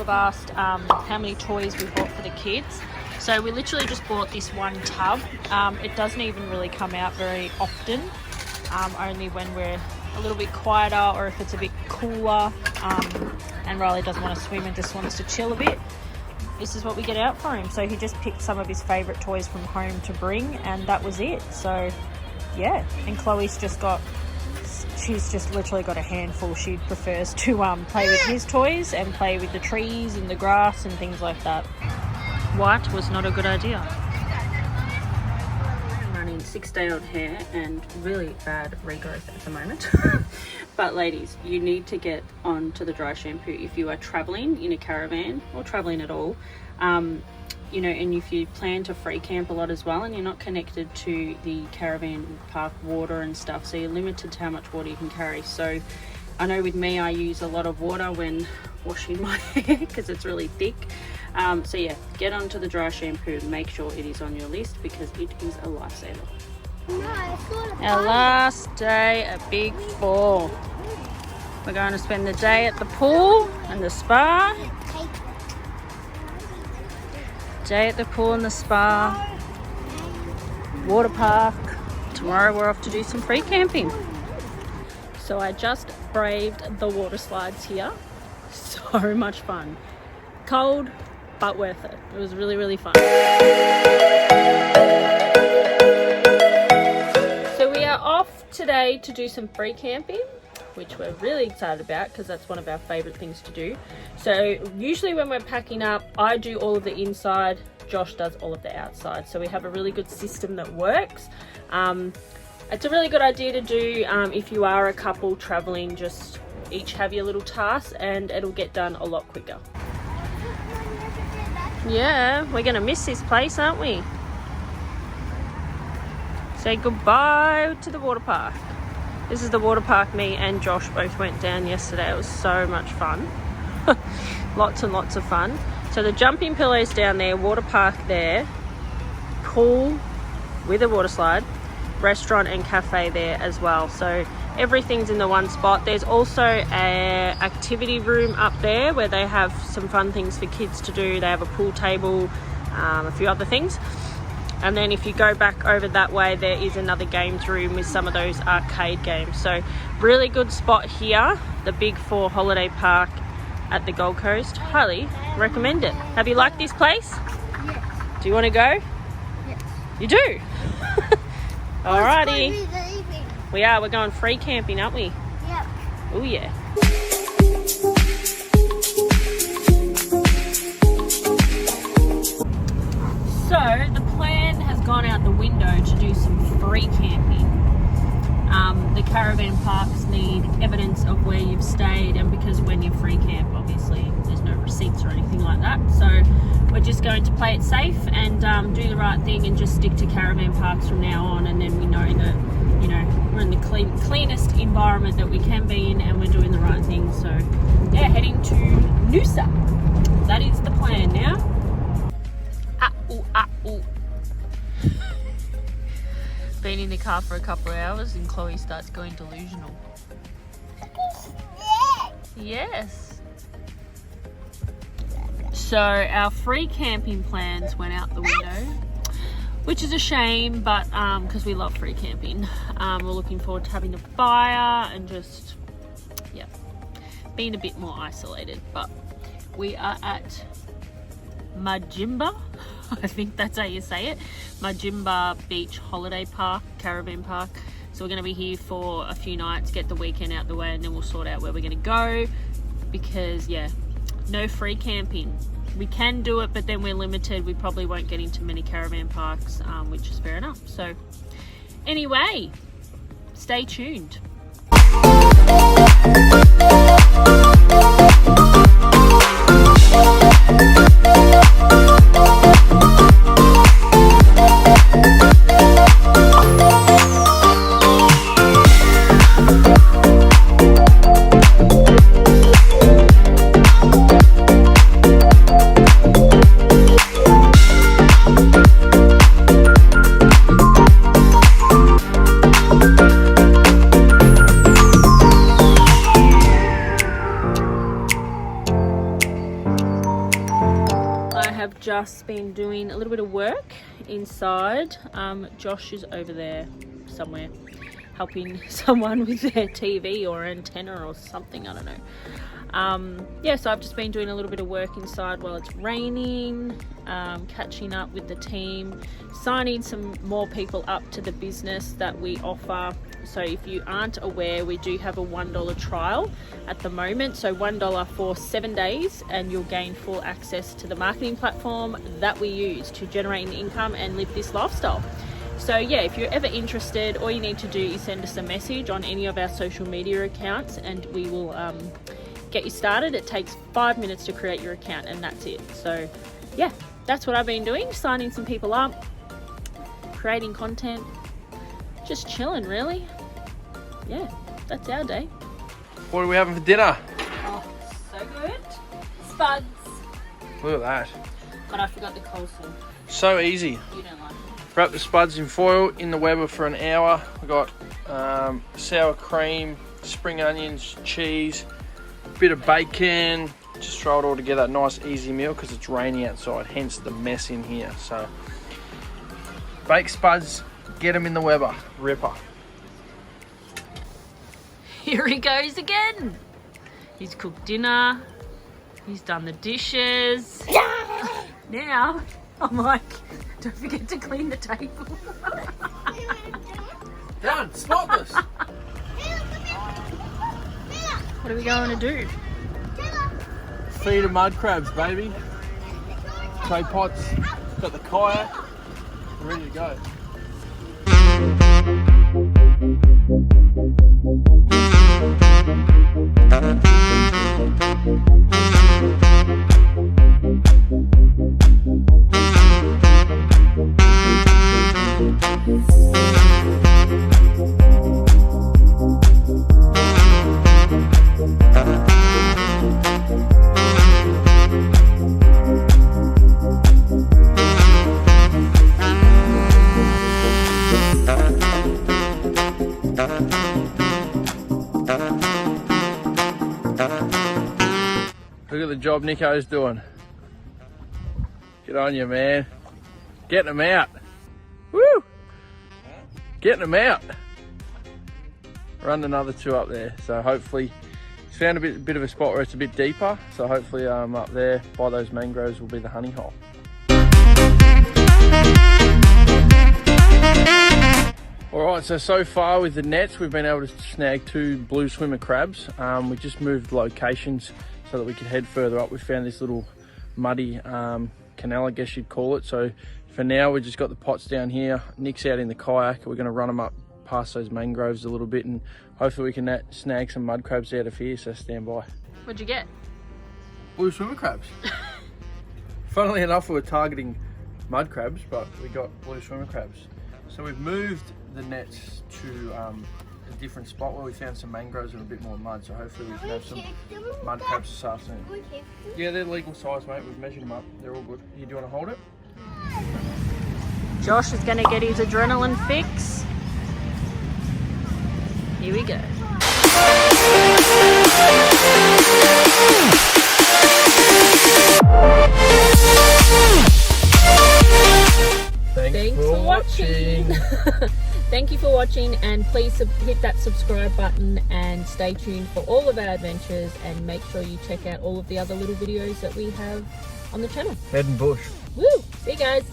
have asked how many toys we bought for the kids. So we literally just bought this one tub. It doesn't even really come out very often, only when we're a little bit quieter or if it's a bit cooler and Riley doesn't want to swim and just wants to chill a bit. This is what we get out for him. So he just picked some of his favourite toys from home to bring, and that was it. So yeah, and Chloe's she's just literally got a handful. She prefers to play with his toys and play with the trees and the grass and things like that. White was not a good idea. I'm running 6-day-old hair and really bad regrowth at the moment. But ladies, you need to get onto the dry shampoo if you are traveling in a caravan or traveling at all. You know, and if you plan to free camp a lot as well and you're not connected to the caravan park water and stuff, so you're limited to how much water you can carry. So I know with me, I use a lot of water when washing my hair because it's really thick. So yeah, get onto the dry shampoo and make sure it is on your list because it is a lifesaver. Our last day at Big 4. We're going to spend the day at the pool and the spa. Day at the pool and the spa. Water park. Tomorrow we're off to do some free camping. So I just braved the water slides here. So much fun. Cold, but worth it. It was really, really fun. So we are off today to do some free camping, which we're really excited about because that's one of our favorite things to do. So usually when we're packing up, I do all of the inside, Josh does all of the outside. So we have a really good system that works. It's a really good idea to do if you are a couple traveling, just each have your little tasks and it'll get done a lot quicker. Yeah, we're gonna miss this place, aren't we? Say goodbye to the water park. This is the water park me and Josh both went down yesterday. It was so much fun. Lots and lots of fun. So the jumping pillows down there, water park there, pool with a water slide, restaurant and cafe there as well. So everything's in the one spot. There's also a activity room up there where they have some fun things for kids to do. They have a pool table, a few other things. And then if you go back over that way, there is another games room with some of those arcade games. So really good spot here, the Big 4 holiday park at the Gold Coast. Highly recommend it. Have you liked this place? Yes. Do you want to go? Yes. You do? Alrighty. We are. We're going free camping, aren't we? Yep. Oh yeah. So the plan has gone out the window to do some free camping. The caravan parks need evidence of where you've stayed, and because when you're free camp, obviously there's no receipts or anything like that. So we're just going to play it safe and do the right thing and just stick to caravan parks from now on, and then we know that, you know, we're in the cleanest environment that we can be in and we're doing the right thing. So yeah, heading to Noosa. That is the plan now. Been in the car for a couple of hours and Chloe starts going delusional. Yes. So our free camping plans went out the window, which is a shame, but because we love free camping. We're looking forward to having a fire and just, yeah, being a bit more isolated. But we are at Mudjimba, I think that's how you say it, Mudjimba Beach Holiday Park, Caravan Park. So we're going to be here for a few nights, get the weekend out the way, and then we'll sort out where we're going to go, because yeah, no free camping. We can do it, but then we're limited. We probably won't get into many caravan parks, which is fair enough. So anyway, stay tuned. just been doing a little bit of work inside. Josh is over there somewhere helping someone with their TV or antenna or something, I don't know. Yeah, so I've just been doing a little bit of work inside while it's raining, catching up with the team, signing some more people up to the business that we offer. So if you aren't aware, we do have a $1 trial at the moment. So $1 for 7 days, and you'll gain full access to the marketing platform that we use to generate an income and live this lifestyle. So yeah, if you're ever interested, all you need to do is send us a message on any of our social media accounts and we will get you started. It takes 5 minutes to create your account and that's it. So yeah, that's what I've been doing, signing some people up, creating content, just chilling really. Yeah, that's our day. What are we having for dinner? Oh, so good. Spuds. Look at that. But I forgot the coleslaw. So easy. You don't like it. Wrap the spuds in foil in the Weber for an hour. We got sour cream, spring onions, cheese, bit of bacon. Just throw it all together. Nice easy meal because it's raining outside, hence the mess in here. So baked spuds, get them in the Weber. Ripper. Here he goes again. He's cooked dinner. He's done the dishes. Now I'm like, don't forget to clean the table. Done. Spotless. What are we going to do? Feed of mud crabs, baby. Clay pots. Got the kayak. We're ready to go. Look at the job Nico's doing. Good on you, man. Getting them out. Woo! Getting them out. Run another two up there. So hopefully, it's found a bit of a spot where it's a bit deeper. So hopefully up there by those mangroves will be the honey hole. Alright, so far with the nets, we've been able to snag 2 blue swimmer crabs. We just moved locations so that we could head further up. We found this little muddy canal, I guess you'd call it. So for now, we've just got the pots down here. Nick's out in the kayak. We're going to run them up past those mangroves a little bit and hopefully we can snag some mud crabs out of here, so stand by. What'd you get? Blue swimmer crabs. Funnily enough, we were targeting mud crabs, but we got blue swimmer crabs. So we've moved the nets to a different spot where we found some mangroves and a bit more mud, so hopefully we can have some mud crabs this afternoon. Yeah, they're legal size, mate. We've measured them up. They're all good. Do you want to hold it? Josh is going to get his adrenaline fix. Here we go. Thanks for watching. Thank you for watching, and please hit that subscribe button and stay tuned for all of our adventures, and make sure you check out all of the other little videos that we have on the channel. Head and bush. Woo! See you guys.